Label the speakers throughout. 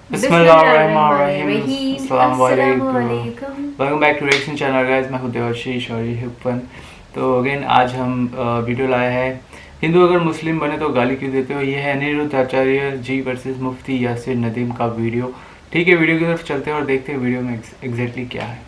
Speaker 1: बिस्मिल्लाहिर्रहमानिर्रहीम।
Speaker 2: अस्सलाम वालेकुम।
Speaker 1: Welcome back to reaction channel guys, मैं हूं देवर्षी शौरी हिप्पन। तो अगेन आज हम वीडियो लाए हैं हिंदू अगर मुस्लिम बने तो गाली क्यों देते हो। ये है अनिरुद्ध आचार्य जी वर्सेस मुफ्ती यासिर नदीम का वीडियो। ठीक है, वीडियो की तरफ चलते हैं और देखते हैं वीडियो में एग्जैक्टली क्या है।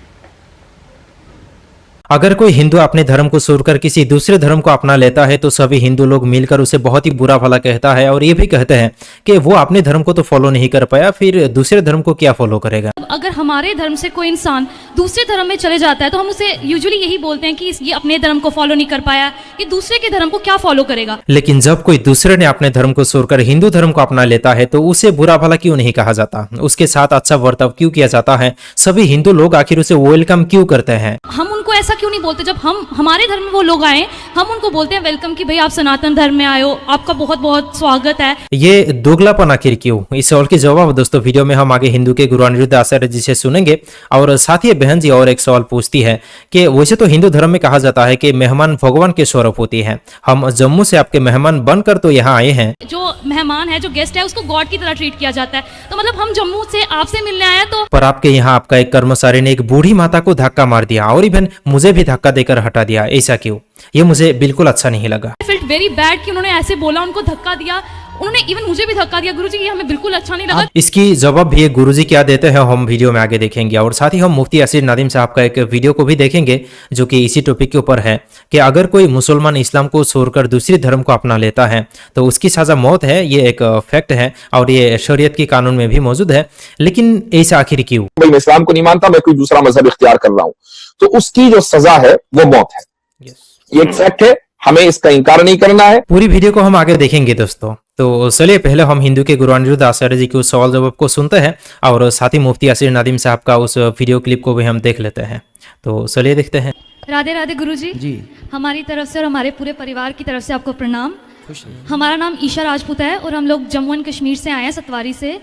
Speaker 3: अगर कोई हिंदू अपने धर्म को छोड़कर किसी दूसरे धर्म को अपना लेता है तो सभी हिंदू लोग मिलकर उसे बहुत ही बुरा भला कहता है और ये भी कहते हैं कि वो अपने धर्म को तो फॉलो नहीं कर पाया, फिर दूसरे धर्म को क्या फॉलो करेगा।
Speaker 4: अगर हमारे धर्म से कोई इंसान दूसरे धर्म में चले जाता है तो हम उसे यूजुअली यही बोलते हैं कि ये अपने धर्म को फॉलो नहीं कर पाया, ये दूसरे के धर्म को क्या फॉलो करेगा।
Speaker 3: लेकिन जब कोई दूसरे ने अपने धर्म को छोड़कर हिंदू धर्म को अपना लेता है तो उसे बुरा भला क्यों नहीं कहा जाता, उसके साथ अच्छा बर्ताव क्यों किया जाता है, सभी हिंदू लोग आखिर उसे वेलकम क्यों करते हैं।
Speaker 4: हम उनको ऐसा क्यों नहीं बोलते, जब हमारे धर्म में वो लोग आए हम उनको बोलते हैं वेलकम कि भाई आप सनातन धर्म में आए हो, आपका बहुत बहुत स्वागत है।
Speaker 3: ये दोगलापन आखिर क्यों, इस सवाल के जवाब दोस्तों वीडियो में हम आगे हिंदू के गुरु अनिरुद्ध आचार्य जी से सुनेंगे। और साथ ही बहन जी और एक सवाल पूछती है कि वैसे तो हिंदू धर्म में कहा जाता है कि मेहमान भगवान के स्वरूप होती है, हम जम्मू से आपके मेहमान बनकर तो यहाँ आए हैं।
Speaker 4: जो मेहमान है, जो गेस्ट है, उसको गॉड की तरह ट्रीट किया जाता है। तो मतलब हम जम्मू से आपसे मिलने आए तो
Speaker 3: पर आपके यहाँ आपका एक कर्मचारी ने एक बूढ़ी माता को धक्का मार दिया और इवन मुझे भी धक्का देकर हटा दिया, ऐसा क्यों? ये मुझे बिल्कुल अच्छा नहीं लगा।
Speaker 4: आई फेल्ट वेरी बैड कि उन्होंने ऐसे बोला, उनको धक्का दिया, उन्होंने इवन मुझे भी धक्का दिया। गुरुजी ये हमें बिल्कुल अच्छा नहीं लगा।
Speaker 3: इसकी जवाब भी गुरुजी क्या देते हैं हम वीडियो में आगे देखेंगे। और साथ ही हम मुफ्ती यासिर नदीम साहब का एक वीडियो को भी देखेंगे जो कि इसी टॉपिक के ऊपर है कि अगर कोई मुसलमान इस्लाम को छोड़कर दूसरे धर्म को अपना लेता है तो उसकी सजा मौत है। ये एक फैक्ट है और ये शरीयत के कानून में भी मौजूद है, लेकिन ऐसा आखिर क्यों?
Speaker 2: मैं इस्लाम को नहीं मानता, मैं कोई दूसरा मजहब इख्तियार कर रहा हूं तो उसकी जो सजा है वो मौत है। ये एक फैक्ट है, हमें इसका इनकार नहीं करना है।
Speaker 3: पूरी वीडियो को हम आगे देखेंगे दोस्तों। तो चलिए पहले हम हिंदू के गुरु अनिरुद्ध आचार्य जी के उस सवाल जवाब को सुनते हैं और साथ ही मुफ्ती यासिर नदीम साहब का उस वीडियो क्लिप को भी हम देख लेते हैं। तो चलिए देखते हैं।
Speaker 4: राधे राधे गुरुजी जी, हमारी तरफ से और हमारे पूरे परिवार की तरफ से आपको प्रणाम। हमारा नाम ईशा राजपूत है और हम लोग जम्मू एंड कश्मीर से आए हैं, सतवारी से।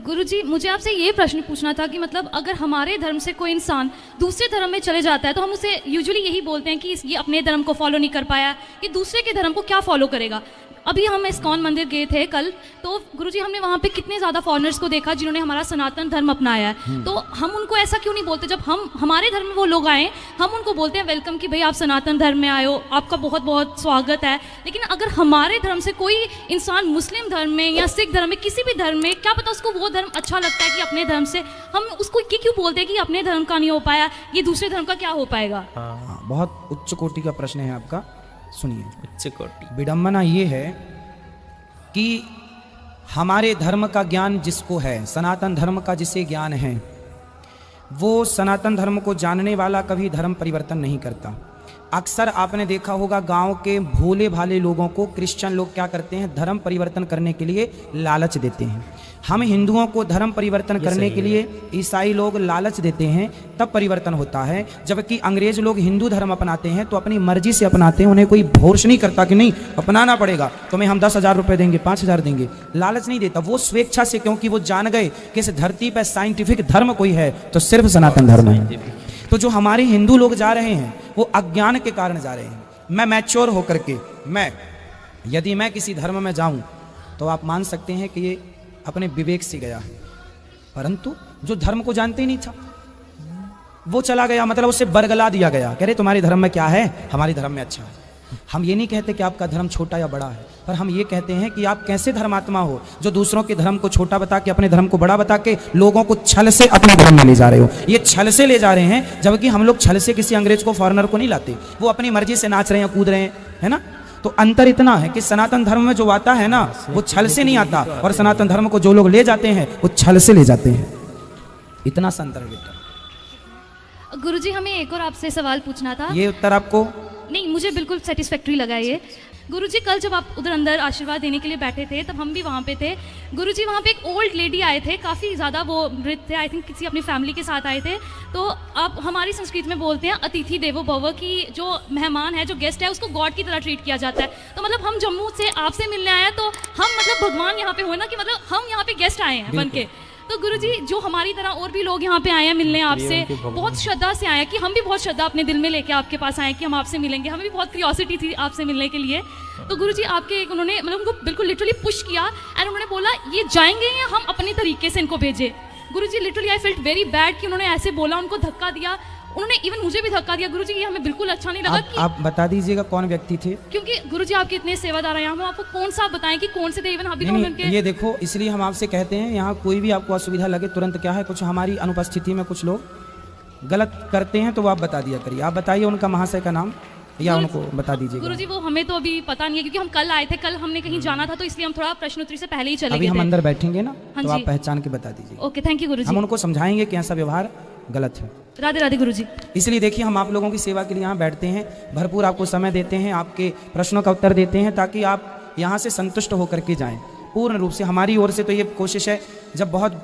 Speaker 4: गुरुजी मुझे आपसे ये प्रश्न पूछना था कि मतलब अगर हमारे धर्म से कोई इंसान दूसरे धर्म में चले जाता है तो हम उसे यूजुअली यही बोलते हैं कि ये अपने धर्म को फॉलो नहीं कर पाया, ये दूसरे के धर्म को क्या फॉलो करेगा। अभी हम इस्कॉन मंदिर गए थे कल, तो गुरुजी हमने वहाँ पे कितने ज़्यादा फॉरेनर्स को देखा जिन्होंने हमारा सनातन धर्म अपनाया है। तो हम उनको ऐसा क्यों नहीं बोलते, जब हमारे धर्म में वो लोग आए हम उनको बोलते हैं वेलकम कि भाई आप सनातन धर्म में आए हो, आपका बहुत बहुत स्वागत है। लेकिन अगर हमारे धर्म से कोई इंसान मुस्लिम धर्म में या सिख धर्म में, किसी भी धर्म में, क्या पता उसको वो धर्म अच्छा लगता है कि अपने धर्म से, हम उसको ये क्यों बोलते हैं कि अपने धर्म का नहीं हो पाया, ये दूसरे धर्म का क्या हो पाएगा।
Speaker 5: बहुत उच्च कोटि का प्रश्न है आपका, सुनिए।
Speaker 3: उच्च कोटि
Speaker 5: विडंबना ये है कि हमारे धर्म का ज्ञान जिसको है, सनातन धर्म का जिसे ज्ञान है, वो सनातन धर्म को जानने वाला कभी धर्म परिवर्तन नहीं करता। अक्सर आपने देखा होगा गांव के भोले भाले लोगों को क्रिश्चियन लोग क्या करते हैं, धर्म परिवर्तन करने के लिए लालच देते हैं। हम हिंदुओं को धर्म परिवर्तन करने के लिए ईसाई लोग लालच देते हैं, तब परिवर्तन होता है। जबकि अंग्रेज लोग हिंदू धर्म अपनाते हैं तो अपनी मर्जी से अपनाते हैं, उन्हें कोई फोर्स नहीं करता कि नहीं अपनाना पड़ेगा, तुम्हें हम 10,000 रुपये देंगे, 5,000 देंगे, लालच नहीं देता। वो स्वेच्छा से, क्योंकि वो जान गए कि इस धरती पर साइंटिफिक धर्म कोई है तो सिर्फ सनातन धर्म है। तो जो हमारे हिंदू लोग जा रहे हैं वो अज्ञान के कारण जा रहे हैं। मैं मैच्योर होकर के, यदि मैं किसी धर्म में जाऊं तो आप मान सकते हैं कि ये अपने विवेक से गया है, परंतु जो धर्म को जानते ही नहीं था वो चला गया, मतलब उसे बरगला दिया गया, कह रहे तुम्हारे धर्म में क्या है, हमारे धर्म में अच्छा है। हम ये नहीं कहते कि आपका धर्म छोटा या बड़ा है, पर हम ये कहते हैं कि आप कैसे धर्मात्मा हो जो दूसरों के धर्म को छोटा बता के अपने धर्म को बड़ा बता के लोगों को छल से अपने धर्म में ले जा रहे हो। ये छल से ले जा रहे हैं, जबकि हम लोग छल से किसी अंग्रेज को, फॉरेनर को नहीं लाते, वो अपनी मर्जी से नाच रहे हैं, कूद रहे हैं, है ना। तो अंतर इतना है कि सनातन धर्म में जो आता है ना वो छल से नहीं आता, और सनातन धर्म को जो लोग ले जाते हैं वो छल से ले जाते हैं। इतना सा अंतर है बेटा।
Speaker 4: गुरुजी हमें एक और आपसे सवाल पूछना था।
Speaker 5: ये उत्तर आपको
Speaker 4: नहीं, मुझे बिल्कुल सेटिस्फैक्ट्री लगा ये। गुरुजी कल जब आप उधर अंदर आशीर्वाद देने के लिए बैठे थे तब हम भी वहाँ पे थे। गुरुजी वहाँ पे एक ओल्ड लेडी आए थे, काफ़ी ज़्यादा वो वृद्ध थे, आई थिंक किसी अपनी फैमिली के साथ आए थे। तो आप हमारी संस्कृति में बोलते हैं अतिथि देवो भव, कि जो मेहमान है, जो गेस्ट है, उसको गॉड की तरह ट्रीट किया जाता है। तो मतलब हम जम्मू से आपसे मिलने आए हैं तो हम मतलब भगवान यहाँ पे हुए ना, कि मतलब हम यहाँ पे गेस्ट आए हैं बन के। तो गुरुजी जो हमारी तरह और भी लोग यहाँ पे आए हैं मिलने आपसे, बहुत श्रद्धा से आए हैं, कि हम भी बहुत श्रद्धा अपने दिल में लेके आपके पास आए कि हम आपसे मिलेंगे, हमें भी बहुत क्यूरियोसिटी थी आपसे मिलने के लिए। तो गुरुजी आपके एक उन्होंने मतलब उनको बिल्कुल लिटरली पुश किया एंड उन्होंने बोला ये जाएंगे या हम अपने तरीके से इनको भेजे। गुरुजी literally I felt very bad कि उन्होंने ऐसे बोला, उनको धक्का दिया, उन्होंने इवन मुझे भी धक्का दिया। गुरुजी ये हमें बिल्कुल अच्छा नहीं लगा।
Speaker 5: आप बता दीजिएगा कौन व्यक्ति थे, क्योंकि
Speaker 4: गुरुजी आपके इतने सेवादार हैं, हम आपको कौन सा बताएं कि कौन से थे। इवन अभी
Speaker 5: नहीं, ये देखो इसलिए हम आपसे कहते हैं यहाँ कोई भी आपको असुविधा लगे तुरंत क्या है, कुछ हमारी अनुपस्थिति में कुछ लोग गलत करते हैं तो वो आप बता दिया करिए। आप बताइए उनका महाशय का नाम या उनको बता दीजिए।
Speaker 4: गुरुजी वो हमें तो अभी पता नहीं है क्योंकि हम कल आए थे, कल हमने कहीं जाना था तो इसलिए हम थोड़ा प्रश्नोत्तरी से पहले ही चले गए थे।
Speaker 5: अभी हम अंदर बैठेंगे ना
Speaker 4: हाँ
Speaker 5: तो आप पहचान के बता दीजिए।
Speaker 4: ओके थैंक यू गुरुजी।
Speaker 5: हम उनको समझाएंगे कि ऐसा व्यवहार गलत है।
Speaker 4: राधे राधे गुरुजी।
Speaker 5: इसलिए देखिए हम आप लोगों की सेवा के लिए यहाँ बैठते हैं, भरपूर आपको समय देते हैं, आपके प्रश्नों का उत्तर देते हैं ताकि आप यहाँ से संतुष्ट होकर के जाएं पूर्ण रूप से। हमारी ओर से तो ये कोशिश है, जब बहुत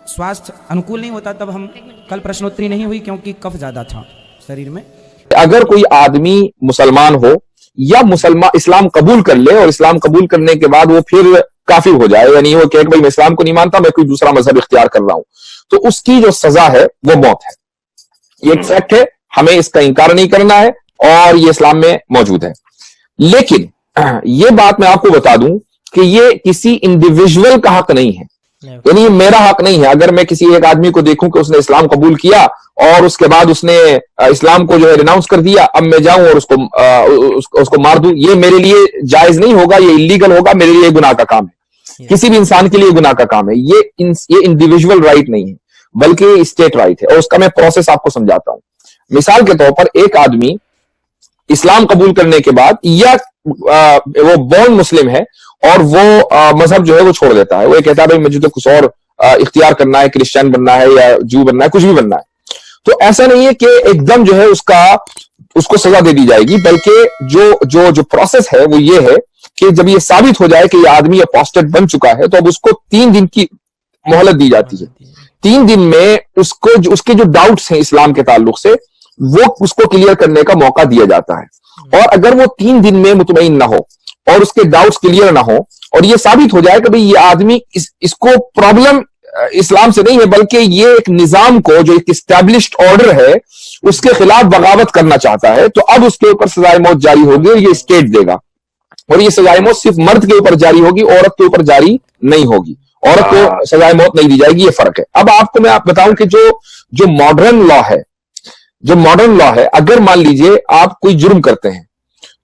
Speaker 5: स्वास्थ्य अनुकूल नहीं होता तब हम कल प्रश्नोत्तरी नहीं हुई क्योंकि कफ ज्यादा था शरीर में।
Speaker 2: अगर कोई आदमी मुसलमान हो या मुसलमान इस्लाम कबूल कर ले और इस्लाम कबूल करने के बाद वो फिर काफिर हो जाए, यानी वो कहे कि भाई मैं इस्लाम को नहीं मानता, मैं कोई दूसरा मजहब इख्तियार कर रहा हूं, तो उसकी जो सजा है वो मौत है। ये एक फैक्ट है, हमें इसका इनकार नहीं करना है और ये इस्लाम में मौजूद है। लेकिन ये बात मैं आपको बता दूं कि ये किसी इंडिविजुअल का हक नहीं है, यानी ये मेरा हक नहीं है। अगर मैं किसी एक आदमी को देखूं कि उसने इस्लाम कबूल किया और उसके बाद उसने इस्लाम को जो है रिनाउंस कर दिया, अब मैं जाऊं और उसको मार दूं, ये मेरे लिए जायज नहीं होगा, ये इलीगल होगा, मेरे लिए गुनाह का काम है। किसी भी इंसान के लिए गुनाह का काम है। ये इंडिविजुअल राइट नहीं है बल्कि स्टेट राइट है और उसका मैं प्रोसेस आपको समझाता हूं। मिसाल के तौर पर एक आदमी इस्लाम कबूल करने के बाद या वो बॉर्न मुस्लिम है और वो मजहब जो है वो छोड़ देता है, वो कहता है भाई मुझे तो कुछ और इख्तियार करना है, क्रिश्चियन बनना है या जू बनना है, कुछ भी बनना है, तो ऐसा नहीं है कि एकदम जो है उसको सजा दे दी जाएगी, बल्कि जो प्रोसेस है वो ये है कि जब ये साबित हो जाए कि ये आदमी अपोस्टेट बन चुका है तो अब उसको 3 दिन की मोहलत दी जाती है। 3 दिन में उसके जो डाउट्स हैं इस्लाम के ताल्लुक से वो उसको क्लियर करने का मौका दिया जाता है। और अगर वो 3 दिन में मुतमईन ना हो और उसके डाउट्स क्लियर ना हो और ये साबित हो जाए कि भाई ये आदमी इसको प्रॉब्लम इस्लाम से नहीं है बल्कि ये एक निजाम को, जो एक एस्टैब्लिश्ड ऑर्डर है, उसके खिलाफ बगावत करना चाहता है, तो अब उसके ऊपर सजाए मौत जारी होगी और ये स्टेट देगा। और ये सजाए मौत सिर्फ मर्द के ऊपर जारी होगी, औरत के ऊपर जारी नहीं होगी। औरत को सजाए मौत नहीं दी जाएगी, ये फर्क है। अब आपको मैं बताऊं कि जो मॉडर्न लॉ है, अगर मान लीजिए आप कोई जुर्म करते हैं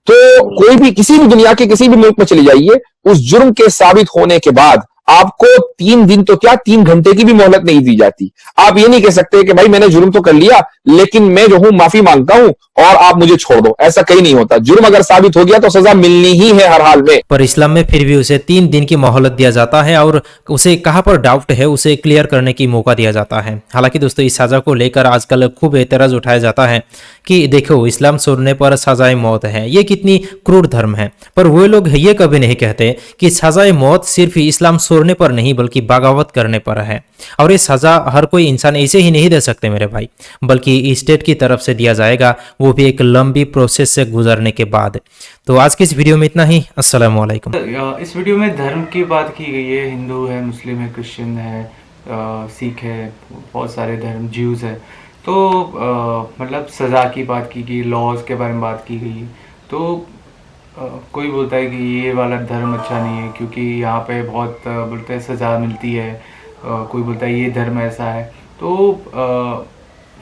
Speaker 2: तो कोई भी किसी भी दुनिया के किसी भी मुल्क में चले जाइए, उस जुर्म के साबित होने के बाद आपको 3 दिन तो क्या 3 घंटे की भी मोहलत नहीं दी जाती। आप ये नहीं कह सकते कि भाई मैंने जुर्म तो कर लिया लेकिन मैं जो हूं माफी मांगता हूं और आप मुझे छोड़ दो, ऐसा कहीं नहीं होता। जुर्म अगर साबित हो गया तो सजा मिलनी ही है हर हाल में।
Speaker 3: पर इस्लाम में फिर भी उसे 3 दिन की मोहलत दिया जाता है और उसे कहां पर डाउट है उसे क्लियर करने की मौका दिया जाता है। हालांकि दोस्तों इस सजा को लेकर आजकल खूब एतराज उठाया जाता है कि देखो इस्लाम छोड़ने पर सजाए मौत है, ये कितनी क्रूर धर्म है। पर वो लोग ये कभी नहीं कहते कि सजाए मौत सिर्फ इस्लाम छोड़ने पर नहीं बल्कि बगावत करने पर है। और ये सजा हर कोई इंसान ऐसे ही नहीं दे सकते मेरे भाई, बल्कि स्टेट की तरफ से दिया जाएगा, वो भी एक लंबी प्रोसेस से गुजरने के बाद। तो आज की इस वीडियो में इतना ही। अस्सलाम वालेकुम।
Speaker 1: इस वीडियो में धर्म की बात की गई है, हिंदू है, मुस्लिम है, क्रिश्चियन है, सिख है, बहुत सारे धर्म, ज्यूज है। तो मतलब सज़ा की बात की गई, लॉज के बारे में बात की गई। तो कोई बोलता है कि ये वाला धर्म अच्छा नहीं है क्योंकि यहाँ पे बहुत बोलते हैं सज़ा मिलती है, कोई बोलता है ये धर्म ऐसा है। तो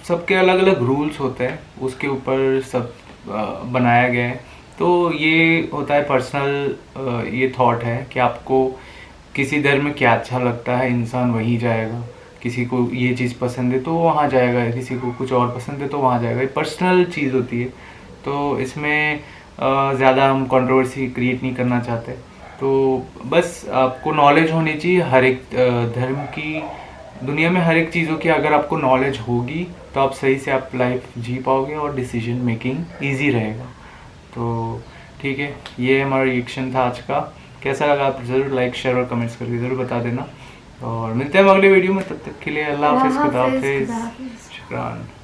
Speaker 1: सबके अलग अलग रूल्स होते हैं, उसके ऊपर सब बनाया गया है। तो ये होता है पर्सनल ये थॉट है कि आपको किसी धर्म में क्या अच्छा लगता है, इंसान वहीं जाएगा। किसी को ये चीज़ पसंद है तो वहाँ जाएगा, किसी को कुछ और पसंद है तो वहाँ जाएगा। ये पर्सनल चीज़ होती है, तो इसमें ज़्यादा हम कंट्रोवर्सी क्रिएट नहीं करना चाहते। तो बस आपको नॉलेज होनी चाहिए हर एक धर्म की, दुनिया में हर एक चीज़ों की अगर आपको नॉलेज होगी तो आप सही से आप लाइफ जी पाओगे और डिसीजन मेकिंग इजी रहेगा। तो ठीक है, ये हमारा रिएक्शन था आज का। कैसा लगा आप ज़रूर लाइक शेयर और कमेंट्स करके ज़रूर बता देना और मिलते हैं अगले वीडियो में। तब तक के लिए अल्लाह हाफिज़, खुदा हाफिज़, शुक्रान।